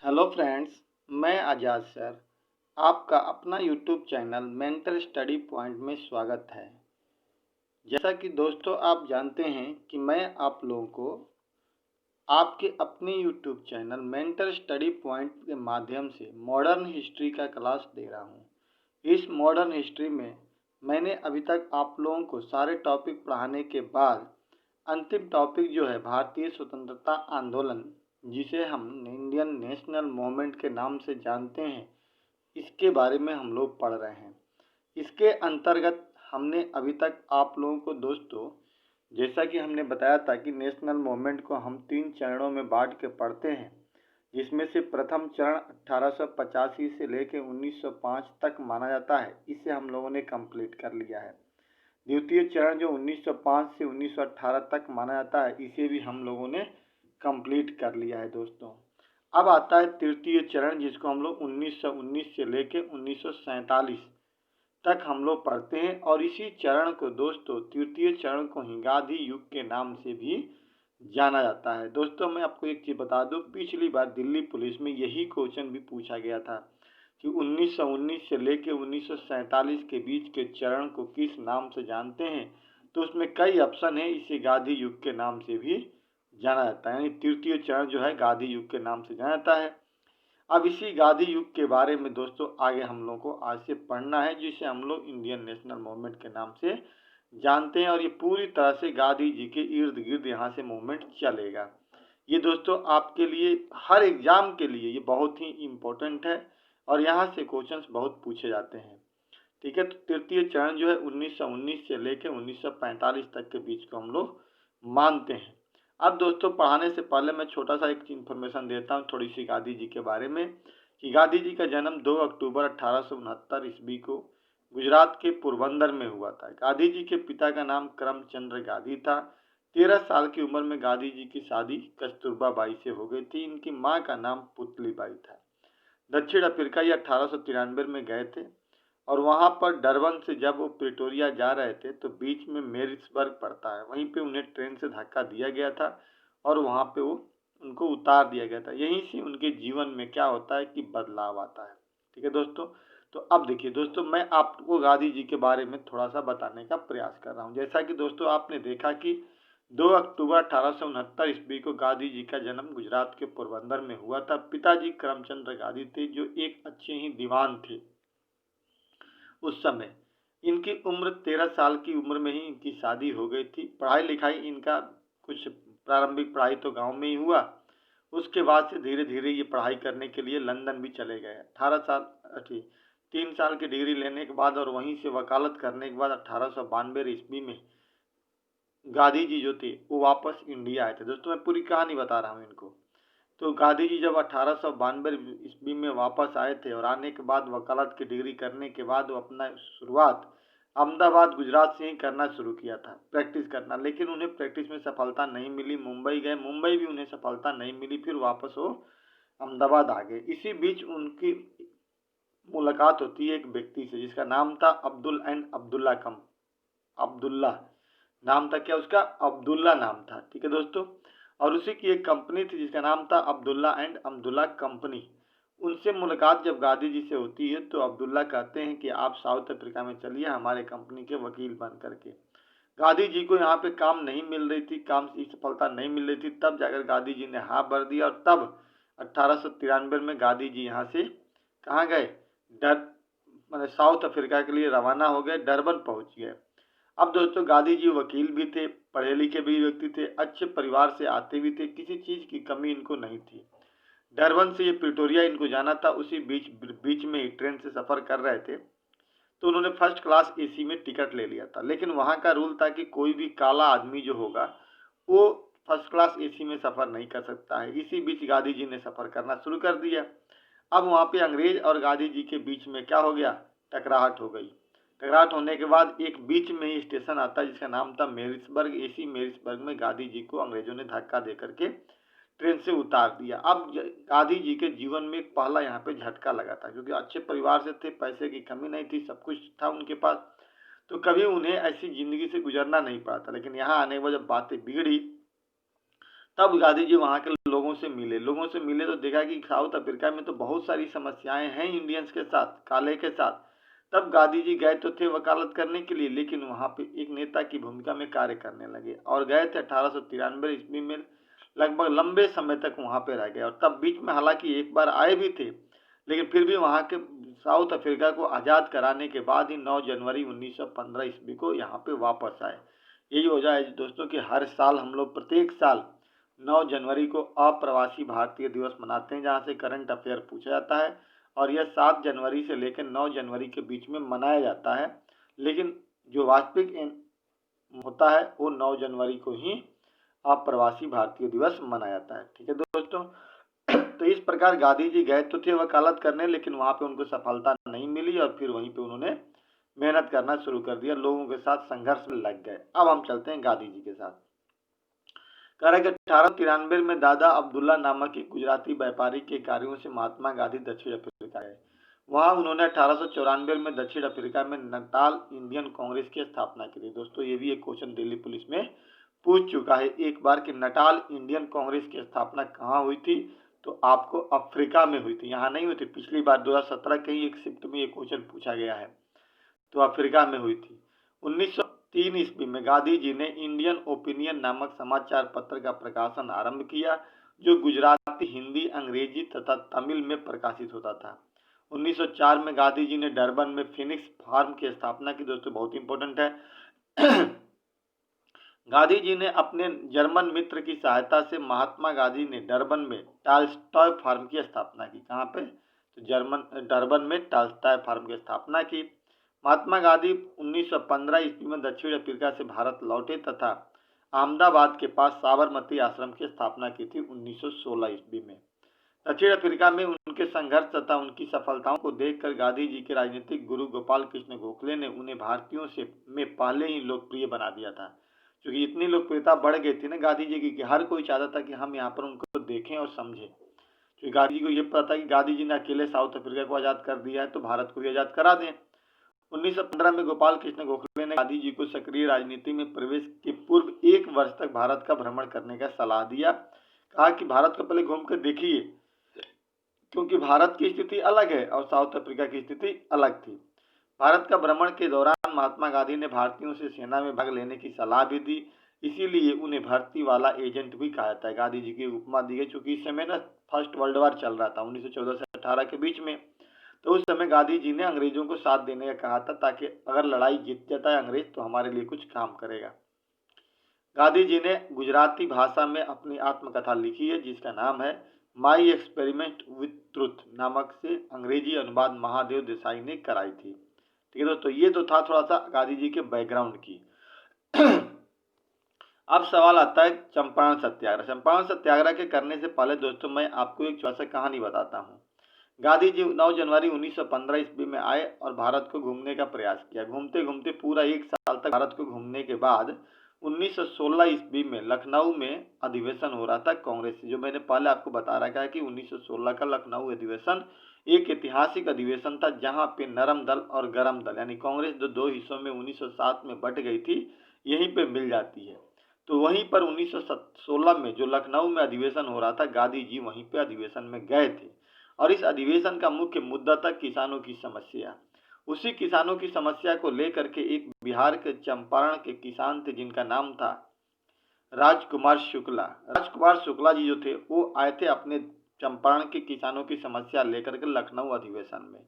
Hello friends, मैं आज़ाद sir. आपका अपना YouTube channel mental study point में स्वागत है। जैसा कि दोस्तों आप जानते हैं कि मैं आप लोगों को आपके अपने YouTube channel mental study point के माध्यम से मॉडर्न हिस्ट्री का क्लास दे रहा हूँ। इस मॉडर्न हिस्ट्री में मैंने अभी तक आप लोगों को सारे टॉपिक पढ़ाने के बाद अंतिम टॉपिक जो है भारतीय स्वतंत्रता आंदोलन, जिसे हम इंडियन नेशनल मूवमेंट के नाम से जानते हैं, इसके बारे में हम लोग पढ़ रहे हैं। इसके अंतर्गत हमने अभी तक आप लोगों को दोस्तों, जैसा कि हमने बताया था कि नेशनल मूवमेंट को हम 3 चरणों में बांट के पढ़ते हैं, जिसमें से प्रथम चरण 1885 से लेकर 1905 तक माना जाता है। इसे हम लोगों ने कंप्लीट कर लिया है। द्वितीय चरण जो 1905 से 1918 तक माना जाता है, इसे भी हम लोगों ने कंप्लीट कर लिया है दोस्तों। अब आता है तृतीय चरण, जिसको हम लोग 1919 से लेकर 1947 तक हम लोग पढ़ते हैं। और इसी चरण को दोस्तों, तृतीय चरण को ही गांधी युग के नाम से भी जाना जाता है। दोस्तों मैं आपको एक चीज़ बता दूं, पिछली बार दिल्ली पुलिस में यही क्वेश्चन भी पूछा गया था कि 1919 से लेकर 1947 के बीच के चरण को किस नाम से जानते हैं। तो उसमें कई ऑप्शन है। इसे गांधी युग के नाम से भी जाना जाता है, यानी तृतीय चरण जो है गांधी युग के नाम से जाना जाता है। अब इसी गांधी युग के बारे में दोस्तों आगे हम लोग को आज से पढ़ना है, जिसे हम लोग इंडियन नेशनल मूवमेंट के नाम से जानते हैं। और ये पूरी तरह से गांधी जी के इर्द गिर्द यहाँ से मूवमेंट चलेगा। ये दोस्तों आपके लिए हर एग्जाम के लिए ये बहुत ही इम्पोर्टेंट है और यहाँ से क्वेश्चंस बहुत पूछे जाते हैं। ठीक है, तो तृतीय चरण जो है 1919 से लेकर 1945 तक के बीच को हम लोग मानते हैं। अब दोस्तों पढ़ाने से पहले मैं छोटा सा एक इन्फॉर्मेशन देता हूँ थोड़ी सी गांधी जी के बारे में, कि गांधी जी का जन्म 2 अक्टूबर 1869 ईस्वी को गुजरात के पोरबंदर में हुआ था। गांधी जी के पिता का नाम करमचंद्र गांधी था। 13 साल की उम्र में गांधी जी की शादी कस्तूरबा बाई से हो गई थी। इनकी माँ का नाम पुतली बाई था। दक्षिण अफ्रीका ये 1893 में गए थे और वहाँ पर डरबन से जब वो प्रिटोरिया जा रहे थे तो बीच में मैरिट्सबर्ग पड़ता है, वहीं पे उन्हें ट्रेन से धक्का दिया गया था और वहाँ पे वो उनको उतार दिया गया था। यहीं से उनके जीवन में क्या होता है कि बदलाव आता है। ठीक है दोस्तों, तो अब देखिए दोस्तों, मैं आपको गांधी जी के बारे में थोड़ा सा बताने का प्रयास कर रहा हूँ। जैसा कि दोस्तों आपने देखा कि 2 अक्टूबर 1869 ईस्वी को गांधी जी का जन्म गुजरात के पोरबंदर में हुआ था। पिताजी करमचंद गांधी थे, जो एक अच्छे ही दीवान थे उस समय। इनकी उम्र 13 साल की उम्र में ही इनकी शादी हो गई थी। पढ़ाई लिखाई इनका कुछ प्रारंभिक पढ़ाई तो गांव में ही हुआ। उसके बाद से धीरे धीरे ये पढ़ाई करने के लिए लंदन भी चले गए। 3 साल की डिग्री लेने के बाद और वहीं से वकालत करने के बाद 1892 ईस्वी में गांधी जी जो थे वो वापस इंडिया आए थे। दोस्तों मैं पूरी कहानी बता रहा हूँ इनको। तो गांधी जी जब 1892 ईस्वी में वापस आए थे और आने के बाद वकालत की डिग्री करने के बाद वो अपना शुरुआत अहमदाबाद गुजरात से ही करना शुरू किया था, प्रैक्टिस करना। लेकिन उन्हें प्रैक्टिस में सफलता नहीं मिली। मुंबई गए, मुंबई भी उन्हें सफलता नहीं मिली। फिर वापस वो अहमदाबाद आ गए। इसी बीच उनकी मुलाकात होती है एक व्यक्ति से, जिसका नाम था अब्दुल्ला नाम था। क्या उसका? अब्दुल्ला नाम था। ठीक है दोस्तों, और उसी की एक कंपनी थी जिसका नाम था अब्दुल्ला कंपनी। उनसे मुलाकात जब गांधी जी से होती है तो अब्दुल्ला कहते हैं कि आप साउथ अफ्रीका में चलिए हमारे कंपनी के वकील बन करके। गांधी जी को यहाँ पे काम नहीं मिल रही थी, काम की सफलता नहीं मिल रही थी। तब जाकर गांधी जी ने हाँ भर दिया और तब 1893 में गांधी जी यहाँ से कहाँ गए? मैंने साउथ अफ्रीका के लिए रवाना हो गए, डरबन पहुंच गए। अब दोस्तों गांधी जी वकील भी थे, पढ़े लिखे भी व्यक्ति थे, अच्छे परिवार से आते भी थे, किसी चीज की कमी इनको नहीं थी। डरबन से ये प्रिटोरिया इनको जाना था। उसी बीच में ही ट्रेन से सफर कर रहे थे तो उन्होंने फर्स्ट क्लास एसी में टिकट ले लिया था। लेकिन वहां का रूल था कि कोई भी काला आदमी जो होगा वो फर्स्ट क्लास एसी में सफर नहीं कर सकता है। इसी बीच गांधी जी ने सफर करना शुरू कर दिया। अब वहां पे अंग्रेज और गांधी जी के बीच में क्या हो गया? टकराहट हो गई। टकराहट होने के बाद एक बीच में ही स्टेशन आता है जिसका नाम था मैरिट्सबर्ग। इसी मैरिट्सबर्ग में गांधी जी को अंग्रेजों ने धक्का दे करके ट्रेन से उतार दिया। अब गांधी जी के जीवन में एक पहला यहाँ पे झटका लगा था, क्योंकि अच्छे परिवार से थे, पैसे की कमी नहीं थी, सब कुछ था उनके पास, तो कभी उन्हें ऐसी जिंदगी से गुजरना नहीं पड़ा था। लेकिन यहाँ आने के बाद जब बातें बिगड़ी तब गांधी जी वहाँ के लोगों से मिले तो देखा कि साउथ अफ्रीका में तो बहुत सारी समस्याएं हैं इंडियंस के साथ, काले के साथ। तब गांधी जी गए तो थे वकालत करने के लिए, लेकिन वहाँ पे एक नेता की भूमिका में कार्य करने लगे और गए थे 1893 ईस्वी में। लगभग लंबे समय तक वहाँ पे रह गए और तब बीच में हालांकि एक बार आए भी थे, लेकिन फिर भी वहाँ के साउथ अफ्रीका को आज़ाद कराने के बाद ही 9 जनवरी 1915 ईस्वी को यहाँ पे वापस आए। यही वजह है दोस्तों कि हर साल हम लोग प्रत्येक साल 9 जनवरी को अप्रवासी भारतीय दिवस मनाते हैं, जहाँ से करंट अफेयर पूछा जाता है और यह 7 जनवरी से लेकर 9 जनवरी के बीच में मनाया जाता है, लेकिन जो वास्तविक होता है वो 9 जनवरी को ही अप्रवासी भारतीय दिवस मनाया जाता है। ठीक है दोस्तों, तो इस प्रकार गांधी जी गए तो थे वकालत करने, लेकिन वहां पे उनको सफलता नहीं मिली और फिर वहीं पे उन्होंने मेहनत करना शुरू कर दिया, लोगों के साथ संघर्ष में लग गए। अब हम चलते हैं गांधी जी के साथ। कह रहा है कि 1893 में दादा अब्दुल्ला नामक एक गुजराती व्यापारी के कार्यों से महात्मा गांधी दक्षिण अफ्रीका गए। वहां उन्होंने 1894 में दक्षिण अफ्रीका में नटाल इंडियन कांग्रेस की स्थापना की थी। दोस्तों ये भी एक क्वेश्चन दिल्ली पुलिस में पूछ चुका है एक बार कि नटाल इंडियन कांग्रेस की स्थापना कहाँ हुई थी, तो आपको अफ्रीका में हुई थी, यहाँ नहीं हुई थी। पिछली बार 2017 के ही एक शिफ्ट में ये क्वेश्चन पूछा गया है, तो अफ्रीका में हुई थी। 1903 ईस्वी में गांधी जी ने इंडियन ओपिनियन नामक समाचार पत्र का प्रकाशन आरंभ किया, जो गुजराती, हिंदी, अंग्रेजी तथा तमिल में प्रकाशित होता था। 1904 में गांधी जी ने डरबन में फिनिक्स फार्म की स्थापना की। दोस्तों बहुत इंपॉर्टेंट है। गांधी जी ने अपने जर्मन मित्र की सहायता से महात्मा गांधी ने डरबन में टॉल्स्टॉय फार्म की स्थापना की। कहाँ पे? तो डरबन में टॉल्स्टॉय फार्म की स्थापना की। महात्मा गांधी 1915 ईस्वी में दक्षिण अफ्रीका से भारत लौटे तथा अहमदाबाद के पास साबरमती आश्रम की स्थापना की थी 1916 ईस्वी में। दक्षिण अफ्रीका में उनके संघर्ष तथा उनकी सफलताओं को देखकर गांधी जी के राजनीतिक गुरु गोपाल कृष्ण गोखले ने उन्हें भारतीयों से में पहले ही लोकप्रिय बना दिया था। क्योंकि इतनी लोकप्रियता बढ़ गई थी ना गांधी जी की कि हर कोई चाहता था कि हम यहाँ पर उनको देखें और समझें। क्योंकि गांधी जी को ये पता था कि गांधी जी ने अकेले साउथ अफ्रीका को आज़ाद कर दिया है, तो भारत को भी आज़ाद करा दें। 1915 में गोपाल कृष्ण गोखले ने गांधी जी को सक्रिय राजनीति में प्रवेश के पूर्व 1 वर्ष तक भारत का भ्रमण करने का सलाह दिया। कहा कि भारत को पहले घूम कर देखिए, क्योंकि भारत की स्थिति अलग है और साउथ अफ्रीका की स्थिति अलग थी। भारत का भ्रमण के दौरान महात्मा गांधी ने भारतीयों से सेना में भाग लेने की सलाह भी दी, इसीलिए उन्हें भर्ती वाला एजेंट भी कहा जाता है। गांधी जी की उपमा दी गई, चूंकि इस समय ना फर्स्ट वर्ल्ड वॉर चल रहा था 1914 से 18 के बीच में, तो उस समय गांधी जी ने अंग्रेजों को साथ देने का कहा था, ताकि अगर लड़ाई जीत जाता है अंग्रेज तो हमारे लिए कुछ काम करेगा। गांधी जी ने गुजराती भाषा में अपनी आत्मकथा लिखी है, जिसका नाम है माई एक्सपेरिमेंट विथ ट्रुथ नामक से अंग्रेजी अनुवाद महादेव देसाई ने कराई थी। ठीक है दोस्तों, ये तो था थोड़ा सा गांधी जी के बैकग्राउंड की। अब सवाल आता है चंपारण सत्याग्रह। चंपारण सत्याग्रह के करने से पहले दोस्तों मैं आपको एक छोटा सा कहानी बताता हूँ। गांधी जी 9 जनवरी 1915 ईस्वी में आए और भारत को घूमने का प्रयास किया। घूमते घूमते पूरा 1 साल तक भारत को घूमने के बाद 1916 ईस्वी में लखनऊ में अधिवेशन हो रहा था कांग्रेस से। जो मैंने पहले आपको बता रखा है कि 1916 का लखनऊ अधिवेशन एक ऐतिहासिक अधिवेशन था, जहां पे नरम दल और गरम दल यानी कांग्रेस जो 2 हिस्सों में 1907 में बट गई थी, यहीं पे मिल जाती है। तो वहीं पर 1916 में जो लखनऊ में अधिवेशन हो रहा था, गांधी जी वहीं पे अधिवेशन में गए थे और इस अधिवेशन का मुख्य मुद्दा था किसानों की समस्या। उसी किसानों की समस्या को लेकर के एक बिहार के चंपारण के किसान थे, जिनका नाम था राजकुमार शुक्ला। राजकुमार शुक्ला जी जो थे वो आए थे अपने चंपारण के किसानों की समस्या लेकर के लखनऊ अधिवेशन में।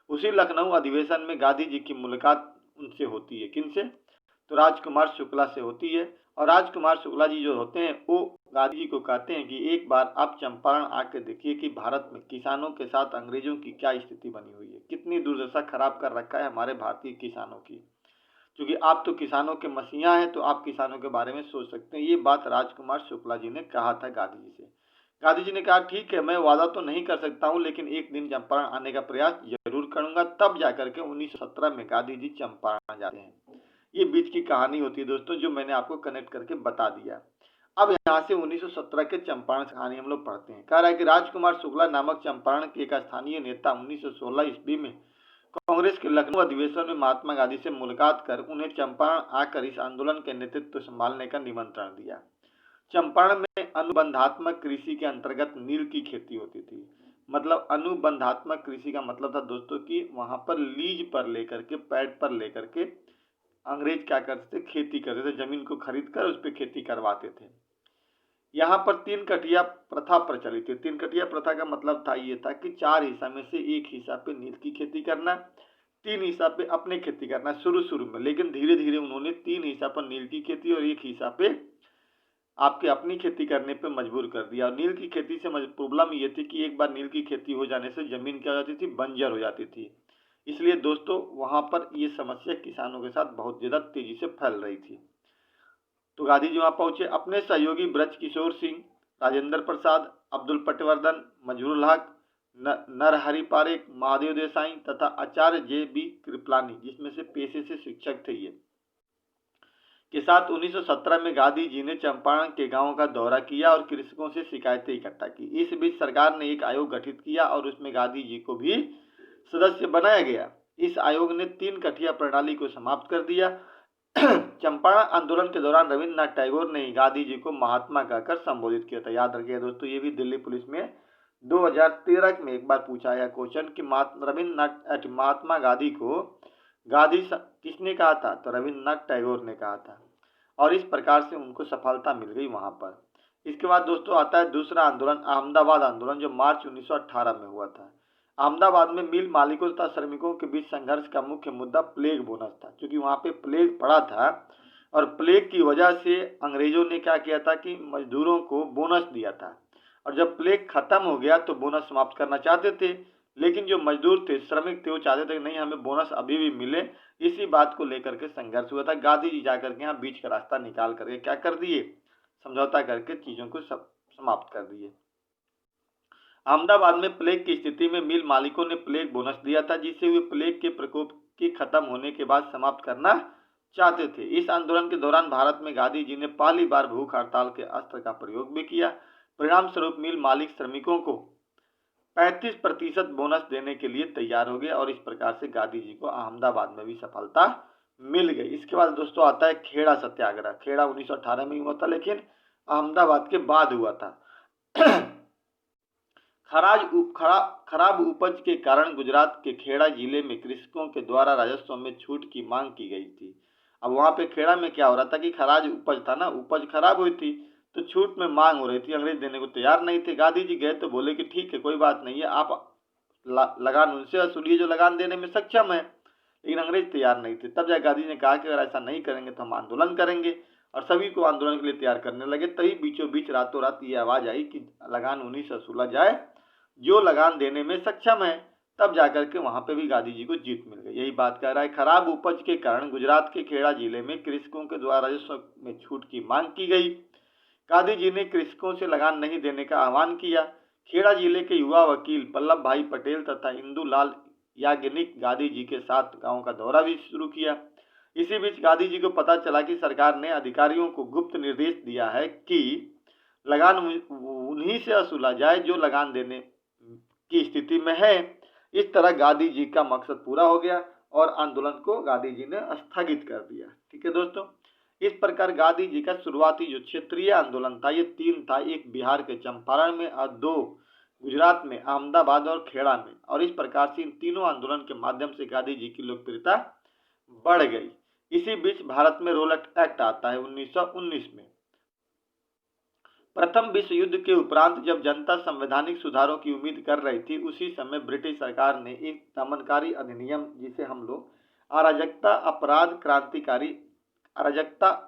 उसी लखनऊ अधिवेशन में गांधी जी की मुलाकात उनसे होती है। किनसे? तो राजकुमार शुक्ला से होती है। और राजकुमार शुक्ला जी जो होते हैं वो गांधी जी को कहते हैं कि एक बार आप चंपारण आकर देखिए कि भारत में किसानों के साथ अंग्रेजों की क्या स्थिति बनी हुई है, कितनी दुर्दशा खराब कर रखा है हमारे भारतीय किसानों की। क्योंकि आप तो किसानों के मसीहा हैं, तो आप किसानों के बारे में सोच सकते हैं। ये बात राजकुमार शुक्ला जी ने कहा था गांधी जी से। गांधी जी ने कहा ठीक है, मैं वादा तो नहीं कर सकता हूं, लेकिन एक दिन चंपारण आने का प्रयास जरूर करूंगा। तब जाकर के 1917 में गांधी जी चंपारण जाते हैं। ये बीच की कहानी होती है दोस्तों, जो मैंने आपको कनेक्ट करके बता दिया। अब यहाँ से 1917 के चंपारण कहानी हम लोग पढ़ते हैं। कह रहा है कि राजकुमार शुक्ला नामक चंपारण के एक स्थानीय नेता 1916 ईस्वी में कांग्रेस के लखनऊ अधिवेशन में महात्मा गांधी से मुलाकात कर उन्हें चंपारण आकर इस आंदोलन के नेतृत्व संभालने का निमंत्रण दिया। चंपारण में अनुबंधात्मक कृषि के अंतर्गत नील की खेती होती थी। मतलब अनुबंधात्मक कृषि का मतलब था दोस्तों कि वहां पर लीज पर लेकर के, पैड पर लेकर के अंग्रेज क्या करते थे, खेती करते थे, जमीन को खरीद कर उस पर खेती करवाते थे। यहाँ पर तीन कटिया प्रथा प्रचलित है। तीन कटिया प्रथा का मतलब था ये था कि 4 हिस्सा में से एक हिस्सा पे नील की खेती करना, 3 हिस्सा पे अपने खेती करना शुरू में, लेकिन धीरे धीरे उन्होंने 3 हिस्सा पर नील की खेती और 1 हिस्सा पे आपके अपनी खेती करने पे मजबूर कर दिया। और नील की खेती से प्रॉब्लम ये थी कि एक बार नील की खेती हो जाने से जमीन क्या हो जाती थी, बंजर हो जाती थी। इसलिए दोस्तों वहां पर ये समस्या किसानों के साथ बहुत ज्यादा तेजी से फैल रही थी। तो गांधी जी वहां पहुंचे। अपने सहयोगी ब्रज किशोर सिंह, राजेंद्र प्रसाद, अब्दुल पटवर्धन, मंजूरुल हक, नरहरि पारेख, महादेव देसाई तथा आचार्य जे बी कृपलानी, जिसमें से पेशे से शिक्षक थे ये, के साथ 1917 में गांधी जी ने चंपारण के गांवों का दौरा किया और कृषकों से शिकायतें इकट्ठा की। इस बीच सरकार ने एक आयोग गठित किया और उसमें गांधी जी को भी सदस्य बनाया गया। इस आयोग ने 3 कठिया प्रणाली को समाप्त कर दिया। चंपारण आंदोलन के दौरान रविन्द्रनाथ टैगोर ने गांधी जी को महात्मा कहकर संबोधित किया था। याद रखिए दोस्तों, ये भी दिल्ली पुलिस में 2013 में एक बार पूछा गया क्वेश्चन कि रविन्द्रनाथ महात्मा गांधी को गांधी किसने कहा था, तो रविन्द्रनाथ टैगोर ने कहा था। और इस प्रकार से उनको सफलता मिल गई वहां पर। इसके बाद दोस्तों आता है दूसरा आंदोलन, अहमदाबाद आंदोलन, जो मार्च 1918 में हुआ था। अहमदाबाद में मिल मालिकों तथा श्रमिकों के बीच संघर्ष का मुख्य मुद्दा प्लेग बोनस था, क्योंकि वहां पे प्लेग पड़ा था और प्लेग की वजह से अंग्रेजों ने क्या किया था कि मजदूरों को बोनस दिया था। और जब प्लेग खत्म हो गया तो बोनस समाप्त करना चाहते थे, लेकिन जो मजदूर थे, श्रमिक थे, वो चाहते थे कि नहीं, हमें बोनस अभी भी मिले। इसी बात को लेकर के संघर्ष हुआ था। गांधी जी जाकर के यहाँ बीच का रास्ता निकाल करके क्या कर दिए, समझौता करके चीजों को समाप्त कर दिए। अहमदाबाद में प्लेग की स्थिति में मिल मालिकों ने प्लेग बोनस दिया था, जिसे वे प्लेग के प्रकोप के खत्म होने के बाद समाप्त करना चाहते थे। इस आंदोलन के दौरान भारत में गांधी जी ने पहली बार भूख हड़ताल के अस्त्र का प्रयोग भी किया। परिणाम स्वरूप मिल मालिक श्रमिकों को 35% बोनस देने के लिए तैयार हो गए और इस प्रकार से गांधी जी को अहमदाबाद में भी सफलता मिल गई। इसके बाद दोस्तों आता है खेड़ा सत्याग्रह। खेड़ा 1918 में हुआ था, लेकिन अहमदाबाद के बाद हुआ था। खराब उपज के कारण गुजरात के खेड़ा जिले में कृषकों के द्वारा राजस्व में छूट की मांग की गई थी। अब वहां पे खेड़ा में क्या हो रहा था कि खराज उपज था ना, उपज खराब हुई थी तो छूट में मांग हो रही थी, अंग्रेज देने को तैयार नहीं थे। गांधी जी गए तो बोले कि ठीक है, कोई बात नहीं है, आप लगान उनसे वसूलिए जो लगान देने में सक्षम है, लेकिन अंग्रेज तैयार नहीं थे। तब जाकर गांधी जी ने कहा कि अगर ऐसा नहीं करेंगे तो हम आंदोलन करेंगे, और सभी को आंदोलन के लिए तैयार करने लगे। तभी बीचों बीच रातों रात ये आवाज आई कि लगान उन्हीं से वसूला जाए जो लगान देने में सक्षम है। तब जाकर के वहां पे भी गांधी जी को जीत मिल गई। यही बात कह रहा है, खराब उपज के कारण गुजरात के खेड़ा जिले में कृषकों के द्वारा राजस्व में छूट की मांग की गई। गांधी जी ने कृषकों से लगान नहीं देने का आह्वान किया। खेड़ा जिले के युवा वकील वल्लभ भाई पटेल तथा इंदुलाल याग्निक गांधी जी के साथ गांव का दौरा भी शुरू किया। इसी बीच गांधी जी को पता चला कि सरकार ने अधिकारियों को गुप्त निर्देश दिया है कि लगान उन्हीं से वसूला जाए जो लगान देने की स्थिति में है। इस तरह गांधी जी का मकसद पूरा हो गया और आंदोलन को गांधी जी ने स्थगित कर दिया। ठीक है दोस्तों, इस प्रकार गांधी जी का शुरुआती जो क्षेत्रीय आंदोलन था ये 3 था, एक बिहार के चंपारण में और 2 गुजरात में अहमदाबाद और खेड़ा में। और इस प्रकार से इन तीनों आंदोलन के माध्यम से गांधी जी की लोकप्रियता बढ़ गई। इसी बीच भारत में रोलट एक्ट आता है 1919 में। प्रथम विश्व युद्ध के उपरांत जब जनता संवैधानिक सुधारों की उम्मीद कर रही थी, उसी समय ब्रिटिश सरकार ने एक दमनकारी अधिनियम, जिसे हम लोग अराजकता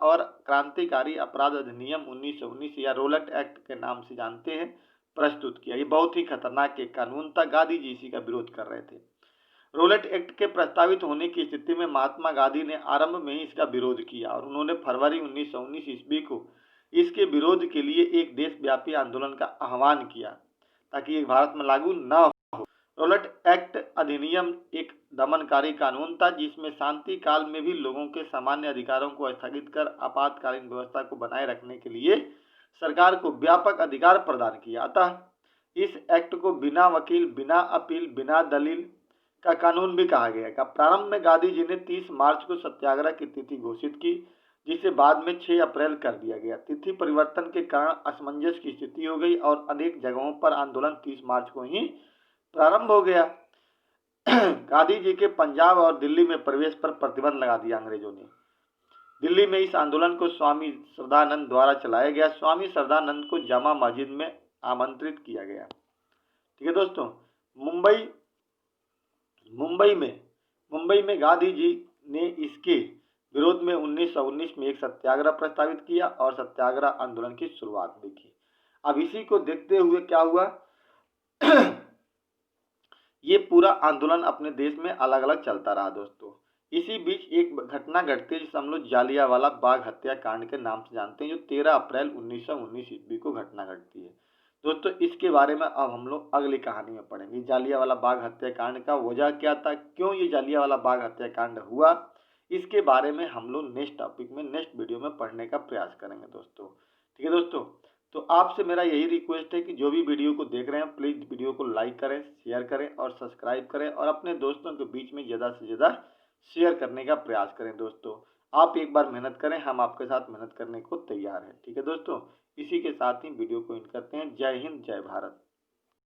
और क्रांतिकारी अपराध अधिनियम 1919 या रोलट एक्ट के नाम से जानते हैं, प्रस्तुत किया। ये बहुत ही खतरनाक एक कानून था। गांधी जी इसी का विरोध कर रहे थे। रोलट एक्ट के प्रस्तावित होने की स्थिति में महात्मा गांधी ने आरंभ में ही इसका विरोध किया और उन्होंने फरवरी 1919 ईस्वी को इसके विरोध के लिए एक देशव्यापी आंदोलन का आह्वान किया ताकि ये भारत में लागू न हो। रोलट एक्ट अधिनियम एक दमनकारी कानून था, जिसमें शांति काल में भी लोगों के सामान्य अधिकारों को स्थगित कर आपातकालीन व्यवस्था को बनाए रखने के लिए सरकार को व्यापक अधिकार प्रदान किया। अतः इस एक्ट को बिना वकील, बिना अपील, बिना दलील का कानून भी कहा गया। प्रारंभ में गांधी जी ने 30 मार्च को सत्याग्रह की तिथि घोषित की। जिसे बाद में 6 अप्रैल कर दिया गया। तिथि परिवर्तन के कारण असमंजस की स्थिति हो गई और अनेक जगहों पर आंदोलन 30 मार्च को ही प्रारंभ हो गया। गांधी जी के पंजाब और दिल्ली में प्रवेश पर प्रतिबंध लगा दिया अंग्रेजों ने। दिल्ली में इस आंदोलन को स्वामी श्रद्धानंद द्वारा चलाया गया। स्वामी श्रद्धानंद को जामा मस्जिद में आमंत्रित किया गया। ठीक है दोस्तों, मुंबई में गांधी जी ने इसके विरोध में 1919 में एक सत्याग्रह प्रस्तावित किया और सत्याग्रह आंदोलन की शुरुआत भी की। अब इसी को देखते हुए क्या हुआ, ये पूरा आंदोलन अपने देश में अलग अलग चलता रहा दोस्तों। इसी बीच एक घटना घटती है जिसे हम लोग जालियांवाला बाग हत्याकांड के नाम से जानते हैं, जो 13 अप्रैल 1919 ईस्वी को घटना घटती है। दोस्तों इसके बारे में अब हम लोग अगली कहानी में पढ़ेंगे। जालियांवाला बाग हत्याकांड का वजह क्या था, क्यों ये जालियांवाला बाग हत्याकांड हुआ, इसके बारे में हम लोग नेक्स्ट टॉपिक में नेक्स्ट वीडियो में पढ़ने का प्रयास करेंगे दोस्तों। ठीक है दोस्तों, तो आपसे मेरा यही रिक्वेस्ट है कि जो भी वीडियो को देख रहे हैं प्लीज़ वीडियो को लाइक करें, शेयर करें और सब्सक्राइब करें और अपने दोस्तों के बीच में ज़्यादा से ज़्यादा शेयर करने का प्रयास करें दोस्तों। आप एक बार मेहनत करें, हम आपके साथ मेहनत करने को तैयार हैं। ठीक है दोस्तों, इसी के साथ ही वीडियो को एंड करते हैं। जय हिंद, जय भारत।